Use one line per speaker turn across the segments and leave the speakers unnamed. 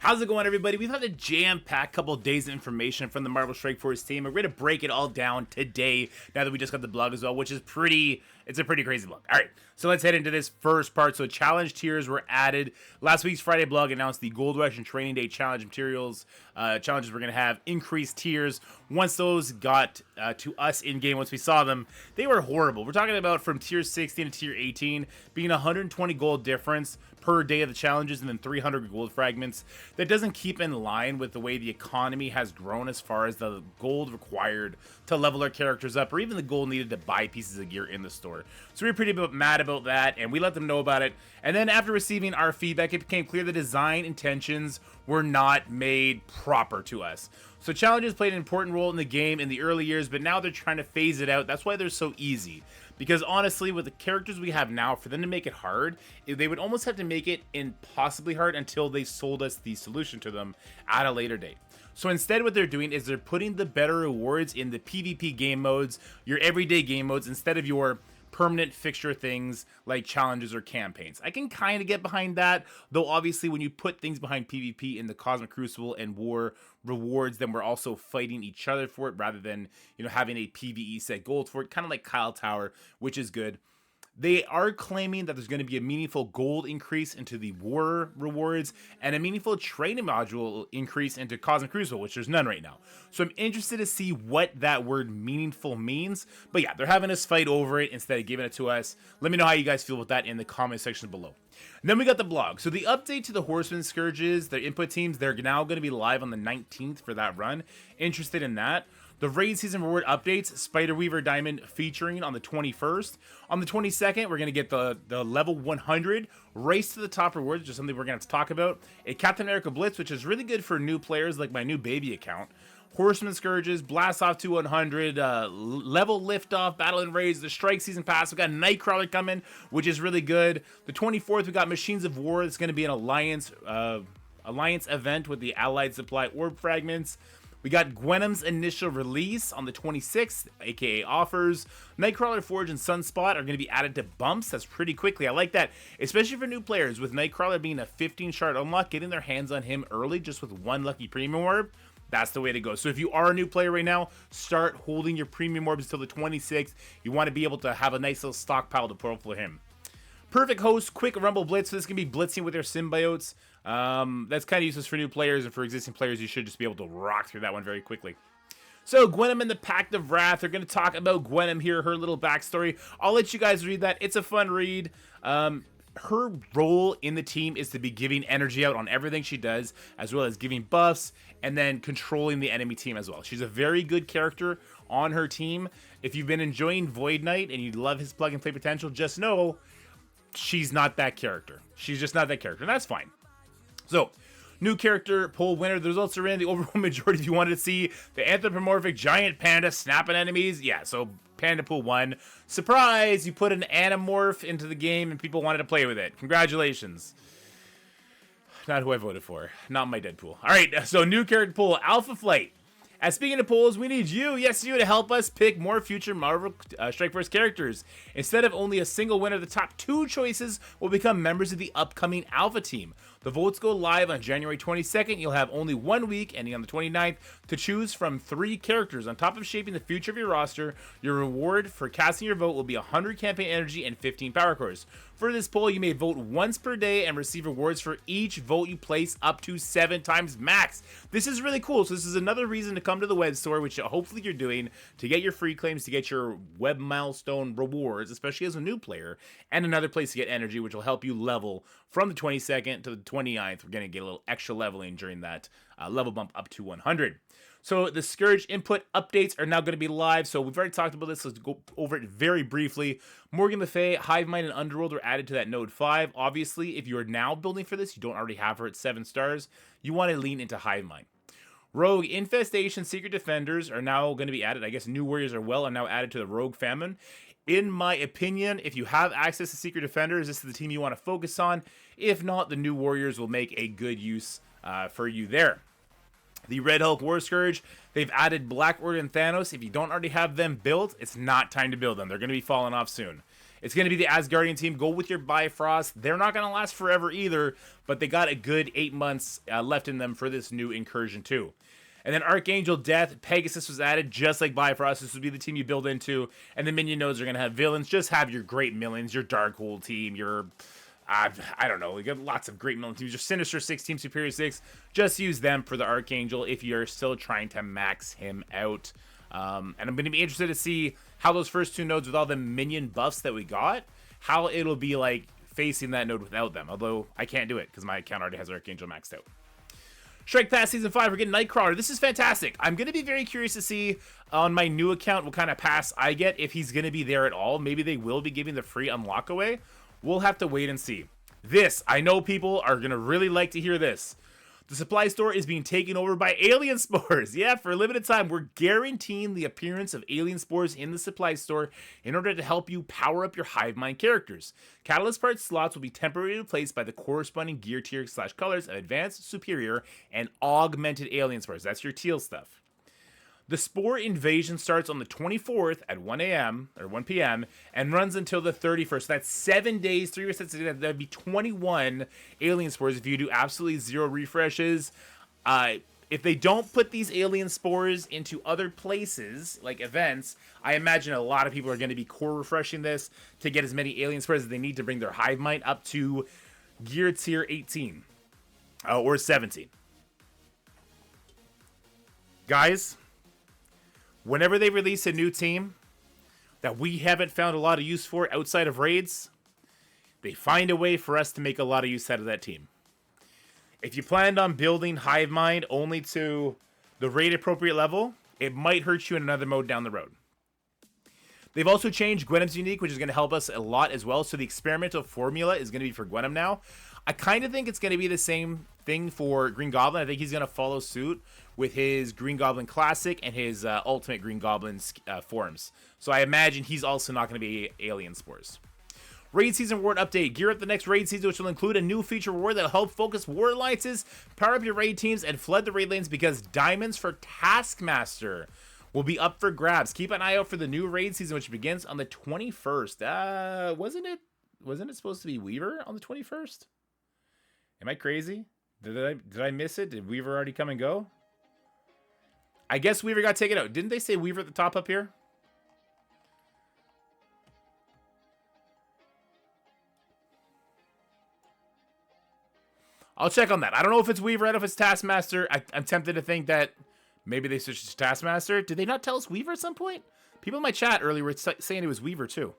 How's it going, everybody? We've had a jam-packed couple of days of information from the Marvel Strike Force team. We're going to break it all down today, now that we just got the blog as well, which is it's a pretty crazy blog. All right, so let's head into this first part. So challenge tiers were added. Last week's Friday blog announced the Gold Rush and Training Day challenge materials. Challenges we're going to have increased tiers. Once those got to us in-game, once we saw them, they were horrible. We're talking about from tier 16 to tier 18 being 120 gold difference per day of the challenges, and then 300 gold fragments. That doesn't keep in line with the way the economy has grown as far as the gold required to level our characters up, or even the gold needed to buy pieces of gear in the store. So we were pretty mad about that, and we let them know about it. And then after receiving our feedback, it became clear the design intentions were not made proper to us. So challenges played an important role in the game in the early years, but now they're trying to phase it out. That's why they're so easy. Because honestly, with the characters we have now, for them to make it hard, they would almost have to make it impossibly hard until they sold us the solution to them at a later date. So instead, what they're doing is they're putting the better rewards in the PvP game modes, your everyday game modes, instead of your permanent fixture things like challenges or campaigns. I can kind of get behind that, though obviously when you put things behind PvP in the Cosmic Crucible and War rewards, then we're also fighting each other for it rather than, having a PvE set gold for it, kind of like Kyle Tower, which is good. They are claiming that there's going to be a meaningful gold increase into the War rewards and a meaningful training module increase into Cosmic Crucible, which there's none right now. So I'm interested to see what that word meaningful means. But yeah, they're having us fight over it instead of giving it to us. Let me know how you guys feel with that in the comment section below. And then we got the blog. So the update to the Horseman Scourges, their input teams, they're now going to be live on the 19th for that run. Interested in that. The raid season reward updates, Spider Weaver Diamond featuring on the 21st. On the 22nd, we're going to get the level 100 Race to the Top rewards, which is something we're going to have to talk about. A Captain America Blitz, which is really good for new players like my new baby account. Horseman Scourges, Blast Off to 100, Level Liftoff, Battle and Raids, the Strike Season Pass. We got Nightcrawler coming, which is really good. The 24th, we got Machines of War. It's going to be an Alliance event with the Allied Supply Orb Fragments. We got Gwenum's initial release on the 26th, aka offers. Nightcrawler Forge and Sunspot are going to be added to bumps. That's pretty quickly. I like that, especially for new players. With Nightcrawler being a 15 shard unlock, getting their hands on him early just with one lucky premium orb, that's the way to go. So if you are a new player right now, start holding your premium orbs until the 26th. You want to be able to have a nice little stockpile to pull for him. Perfect Host, Quick Rumble Blitz. So this can be blitzing with their symbiotes. That's kind of useless for new players, and for existing players, you should just be able to rock through that one very quickly. So Gwenum and the Pact of Wrath. They're going to talk about Gwenum here, her little backstory. I'll let you guys read that. It's a fun read. Her role in the team is to be giving energy out on everything she does, as well as giving buffs, and then controlling the enemy team as well. She's a very good character on her team. If you've been enjoying Void Knight and you love his plug and play potential, just know she's not that character. She's just not that character, and that's fine. So, new character poll winner. The results are in. The overall majority, if you wanted to see the anthropomorphic giant panda snapping enemies, yeah, so Panda Pool won. Surprise! You put an Animorph into the game and people wanted to play with it. Congratulations. Not who I voted for. Not my Deadpool. Alright, so new character pool, Alpha Flight. As speaking of polls, we need you, yes you, to help us pick more future Marvel Strike Force characters. Instead of only a single winner, the top 2 choices will become members of the upcoming Alpha team. The votes go live on January 22nd. You'll have only 1 week, ending on the 29th, to choose from 3 characters. On top of shaping the future of your roster, your reward for casting your vote will be 100 campaign energy and 15 power cores. For this poll, you may vote once per day and receive rewards for each vote you place up to 7 times max. This is really cool. So this is another reason to come to the web store, which hopefully you're doing, to get your free claims, to get your web milestone rewards, especially as a new player, and another place to get energy, which will help you level from the 22nd to the 29th. We're going to get a little extra leveling during that level bump up to 100. So the Scourge input updates are now going to be live. So we've already talked about this. Let's go over it very briefly. Morgan Le Fay, Hive Mind, and Underworld are added to that node 5. Obviously, if you are now building for this, you don't already have her at 7 stars, you want to lean into Hive Mind. Rogue, Infestation, Secret Defenders are now going to be added. I guess New Warriors are now added to the Rogue Famine. In my opinion, if you have access to Secret Defenders, this is the team you want to focus on. If not, the New Warriors will make a good use for you there. The Red Hulk War Scourge, they've added Black Order and Thanos. If you don't already have them built, it's not time to build them. They're going to be falling off soon. It's going to be the Asgardian team. Go with your Bifrost. They're not going to last forever either, but they got a good 8 months left in them for this new incursion too. And then Archangel Death, Pegasus was added, just like Bifrost. This would be the team you build into. And the minion nodes are going to have villains. Just have your great millions, your Darkhold team, your... I don't know. We got lots of great million teams. Your Sinister 6 team, Superior 6. Just use them for the Archangel if you're still trying to max him out. And I'm going to be interested to see how those first 2 nodes with all the minion buffs that we got, how it'll be like facing that node without them. Although I can't do it because my account already has Archangel maxed out. Strike Pass Season 5, we're getting Nightcrawler. This is fantastic. I'm going to be very curious to see on my new account what kind of pass I get, if he's going to be there at all. Maybe they will be giving the free unlock away. We'll have to wait and see. This, I know people are going to really like to hear this. The supply store is being taken over by alien spores. Yeah, for a limited time, we're guaranteeing the appearance of alien spores in the supply store in order to help you power up your hive mind characters. Catalyst parts slots will be temporarily replaced by the corresponding gear tier / colors of advanced, superior, and augmented alien spores. That's your teal stuff. The Spore invasion starts on the 24th at 1 a.m. or 1 p.m. and runs until the 31st. That's 7 days, 3 resets. That'd be 21 alien spores if you do absolutely 0 refreshes. If they don't put these alien spores into other places, like events, I imagine a lot of people are going to be core refreshing this to get as many alien spores as they need to bring their hive mind up to gear tier 18 or 17. Guys, whenever they release a new team that we haven't found a lot of use for outside of raids, they find a way for us to make a lot of use out of that team. If you planned on building Hive Mind only to the raid appropriate level, it might hurt you in another mode down the road. They've also changed Gwenum's unique, which is going to help us a lot as well. So the experimental formula is going to be for Gwenum now. I kind of think it's going to be the same thing for Green Goblin. I think he's going to follow suit with his Green Goblin Classic and his Ultimate Green Goblin forms. So I imagine he's also not going to be Alien Spores. Raid Season Reward Update. Gear up the next Raid Season, which will include a new feature reward that will help focus war alliances, power up your raid teams, and flood the raid lanes because diamonds for Taskmaster will be up for grabs. Keep an eye out for the new Raid Season, which begins on the 21st. Wasn't it supposed to be Weaver on the 21st? Am I crazy? Did I miss it? Did Weaver already come and go? I guess Weaver got taken out. Didn't they say Weaver at the top up here? I'll check on that. I don't know if it's Weaver. I don't know if it's Taskmaster. I'm tempted to think that maybe they switched to Taskmaster. Did they not tell us Weaver at some point? People in my chat earlier were saying it was Weaver too.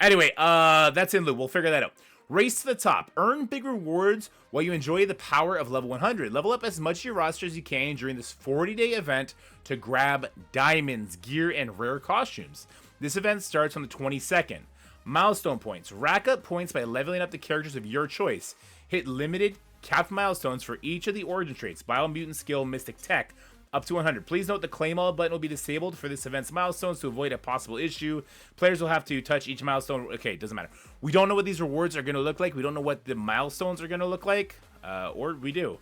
Anyway, that's in loop. We'll figure that out. Race to the top. Earn big rewards while you enjoy the power of level 100. Level up as much of your roster as you can during this 40-day event to grab diamonds, gear, and rare costumes. This event starts on the 22nd. Milestone points. Rack up points by leveling up the characters of your choice. Hit limited capped milestones for each of the origin traits. Biomutant skill, Mystic Tech, up to 100. Please note the claim all button will be disabled for this event's milestones to avoid a possible issue. Players will have to touch each milestone. Okay, doesn't matter. We don't know what these rewards are going to look like. We don't know what the milestones are going to look like. Or we do.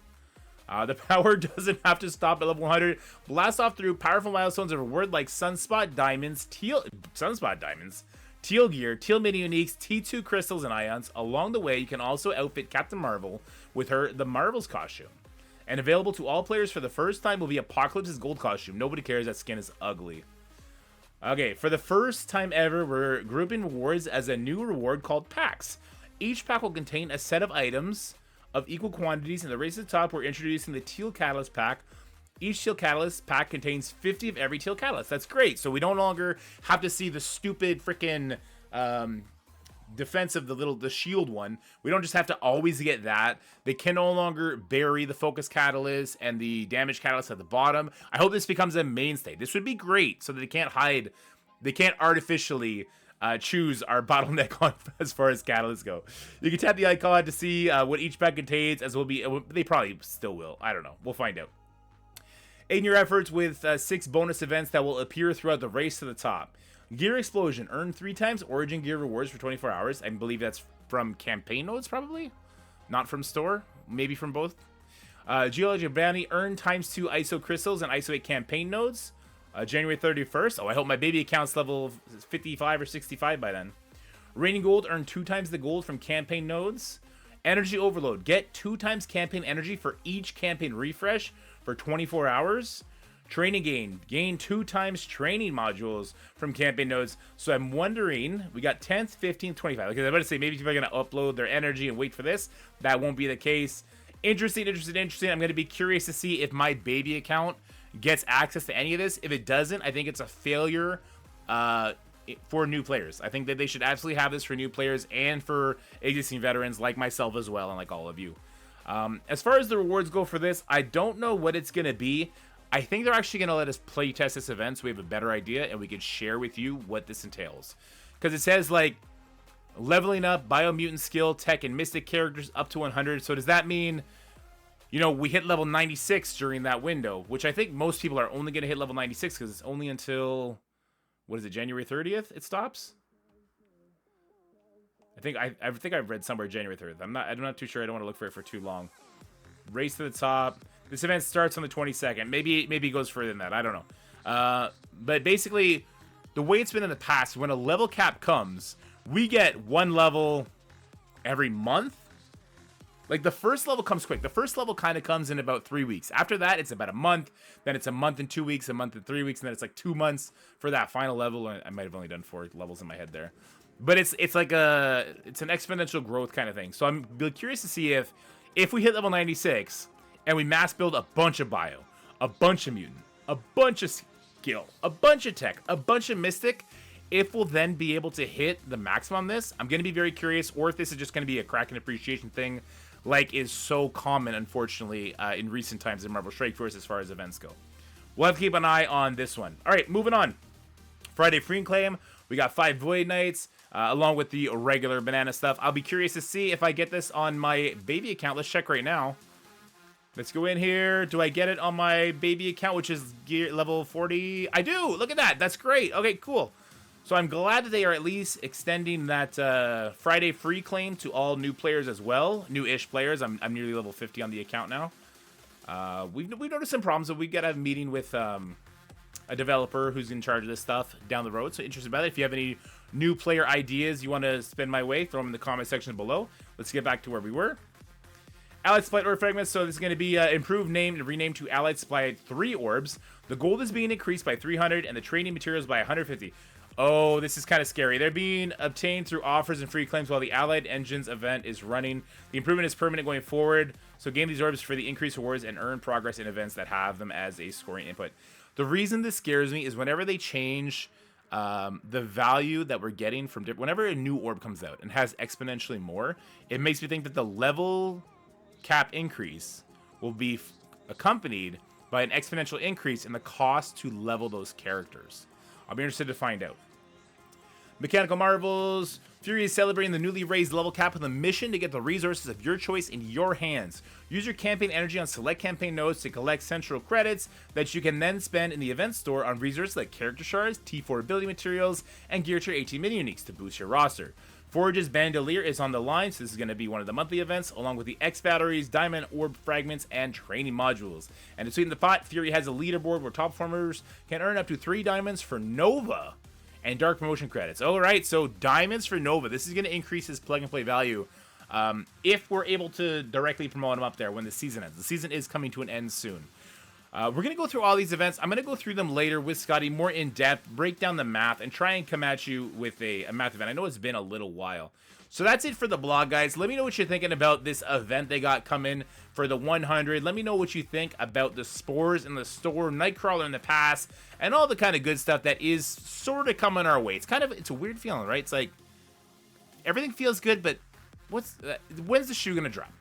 The power doesn't have to stop at level 100. Blast off through powerful milestones of reward like Sunspot Diamonds, Teal Gear, Teal Mini Uniques, T2 Crystals, and Ions. Along the way, you can also outfit Captain Marvel with the Marvel's costume. And available to all players for the first time will be Apocalypse's gold costume. Nobody cares, that skin is ugly. Okay, for the first time ever, we're grouping rewards as a new reward called packs. Each pack will contain a set of items of equal quantities. In the race to the top, we're introducing the Teal Catalyst pack. Each Teal Catalyst pack contains 50 of every Teal Catalyst. That's great. So we no longer have to see the stupid freaking defense of the shield one. We don't just have to always get that. They can no longer bury the Focus Catalyst and the Damage Catalyst at the bottom. I hope this becomes a mainstay. This would be great so that they can't hide. They can't artificially choose our bottleneck on as far as catalysts go. You can tap the icon to see what each pack contains, as will be. They probably still will. I don't know. We'll find out. Aid your efforts with 6 bonus events that will appear throughout the race to the top. Gear Explosion. Earn 3 times Origin Gear rewards for 24 hours. I believe that's from campaign nodes, probably. Not from store. Maybe from both. Geologic Bounty. Earn ×2 ISO Crystals and ISO 8 campaign nodes. January 31st. Oh, I hope my baby account's level 55 or 65 by then. Raining gold, earn 2 times the gold from campaign nodes. Energy overload, get 2 times campaign energy for each campaign refresh for 24 hours. Training gain 2 times training modules from campaign nodes. So I'm wondering, we got 10th, 15th, 25. Because I'm about to say, maybe people are going to upload their energy and wait for this. That won't be the case. Interesting. I'm going to be curious to see if my baby account gets access to any of this. If it doesn't, I think it's a failure for new players. I think that they should absolutely have this for new players and for existing veterans like myself as well, and like all of you. As far as the rewards go for this, I don't know what it's going to be. I think they're actually going to let us play test this event so we have a better idea and we can share with you what this entails. Because it says, like, leveling up biomutant skill, tech, and mystic characters up to 100. So does that mean, you know, we hit level 96 during that window? Which I think most people are only going to hit level 96 because it's only until, what is it, January 30th it stops? I think I've read somewhere January 30th. I'm not too sure. I don't want to look for it for too long. Race to the top. This event starts on the 22nd. Maybe it goes further than that. I don't know. But basically, the way it's been in the past, when a level cap comes, we get 1 level every month. Like, the first level comes quick. The first level kind of comes in about 3 weeks. After that, it's about a month. Then it's a month and 2 weeks, a month and 3 weeks, and then it's like 2 months for that final level. I might have only done 4 levels in my head there. But it's like it's an exponential growth kind of thing. So I'm curious to see if we hit level 96 and we mass build a bunch of bio, a bunch of mutant, a bunch of skill, a bunch of tech, a bunch of mystic, if we'll then be able to hit the maximum on this. I'm going to be very curious, or if this is just going to be a Kraken appreciation thing, like is so common, unfortunately, in recent times in Marvel Strike Force as far as events go. We'll have to keep an eye on this one. All right, moving on. Friday Free and Claim. We got 5 Void Knights, along with the regular banana stuff. I'll be curious to see if I get this on my baby account. Let's check right now. Let's go in here. Do I get it on my baby account, which is gear level 40? I do. Look at that. That's great. Okay, cool. So I'm glad that they are at least extending that Friday free claim to all new players as well. New-ish players. I'm nearly level 50 on the account now. We've noticed some problems, so we got to have a meeting with a developer who's in charge of this stuff down the road. So interested about it. If you have any new player ideas you want to spin my way, throw them in the comment section below. Let's get back to where we were. Allied Supply Orb Fragments, so this is going to be improved name and renamed to Allied Supply 3 Orbs. The gold is being increased by 300 and the training materials by 150. Oh, this is kind of scary. They're being obtained through offers and free claims while the Allied Engines event is running. The improvement is permanent going forward, so gain these orbs for the increased rewards and earn progress in events that have them as a scoring input. The reason this scares me is whenever they change the value that we're getting from whenever a new orb comes out and has exponentially more, it makes me think that the level cap increase will be accompanied by an exponential increase in the cost to level those characters. I'll be interested to find out. Mechanical Marvels. Fury is celebrating the newly raised level cap with a mission to get the resources of your choice in your hands. Use your campaign energy on select campaign nodes to collect central credits that you can then spend in the event store on resources like character shards, T4 ability materials, and gear tier 18 mini uniques to boost your roster. Forge's Bandolier is on the line, so this is going to be one of the monthly events, along with the X batteries, diamond orb fragments, and training modules. And to sweeten the pot, Fury has a leaderboard where top performers can earn up to 3 diamonds for Nova and dark promotion credits. All right, so diamonds for Nova. This is going to increase his plug and play value if we're able to directly promote him up there when the season ends. The season is coming to an end soon. We're going to go through all these events. I'm going to go through them later with Scotty, more in depth, break down the math, and try and come at you with a math event. I know it's been a little while. So that's it for the blog, guys. Let me know what you're thinking about this event they got coming for the 100. Let me know what you think about the Spores in the store, Nightcrawler in the past, and all the kind of good stuff that is sort of coming our way. It's a weird feeling, right? It's like everything feels good, but when's the shoe going to drop?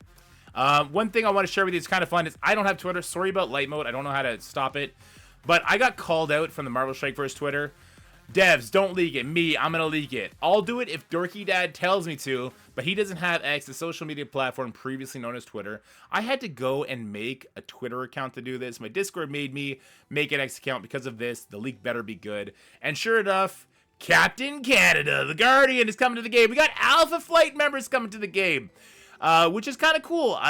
One thing I want to share with you, it's kind of fun, is I don't have Twitter. Sorry about light mode. I don't know how to stop it. But I got called out from the Marvel Strike Force Twitter. Devs, don't leak it. Me, I'm going to leak it. I'll do it if Dorky Dad tells me to, but he doesn't have X, the social media platform previously known as Twitter. I had to go and make a Twitter account to do this. My Discord made me make an X account because of this. The leak better be good. And sure enough, Captain Canada, the Guardian, is coming to the game. We got Alpha Flight members coming to the game. Which is kind of cool.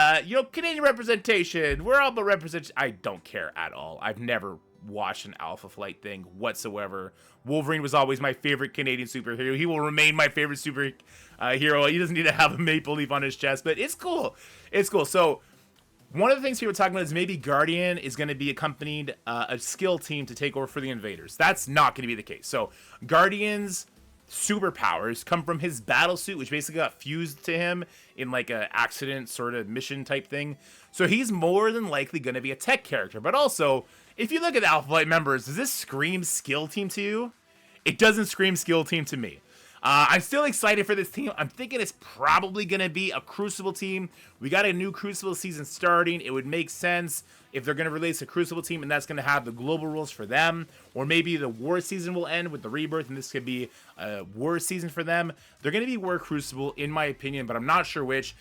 Canadian representation. We're all about representation. I don't care at all. I've never watched an Alpha Flight thing whatsoever. Wolverine was always my favorite Canadian superhero. He will remain my favorite superhero. He doesn't need to have a maple leaf on his chest, but it's cool. It's cool. So one of the things we were talking about is maybe Guardian is going to be accompanied a skill team to take over for the Invaders. That's not going to be the case. So Guardian's superpowers come from his battle suit, which basically got fused to him in like a accident sort of mission type thing. So he's more than likely going to be a tech character. But also, if you look at the Alpha Flight members, does this scream skill team to you? It doesn't scream skill team to me. I'm still excited for this team. I'm thinking it's probably going to be a Crucible team. We got a new Crucible season starting. It would make sense if they're going to release a Crucible team, and that's going to have the global rules for them. Or maybe the War season will end with the Rebirth, and this could be a War season for them. They're going to be War Crucible, in my opinion, but I'm not sure which.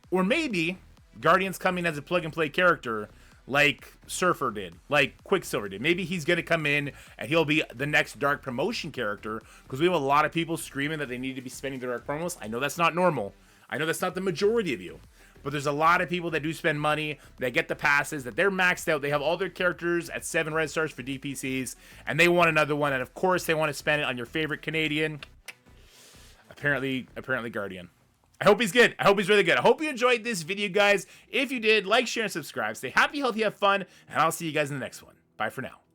Or maybe Guardian's coming as a plug-and-play character, like Surfer did, like Quicksilver did. Maybe he's going to come in and he'll be the next Dark Promotion character, because we have a lot of people screaming that they need to be spending their Dark promos. I know that's not normal. I know that's not the majority of you. But there's a lot of people that do spend money, that get the passes, that they're maxed out. They have all their characters at 7 red stars for DPCs, and they want another one. And of course, they want to spend it on your favorite Canadian. Apparently Guardian. I hope he's good. I hope he's really good. I hope you enjoyed this video, guys. If you did, like, share, and subscribe. Stay happy, healthy, have fun, and I'll see you guys in the next one. Bye for now.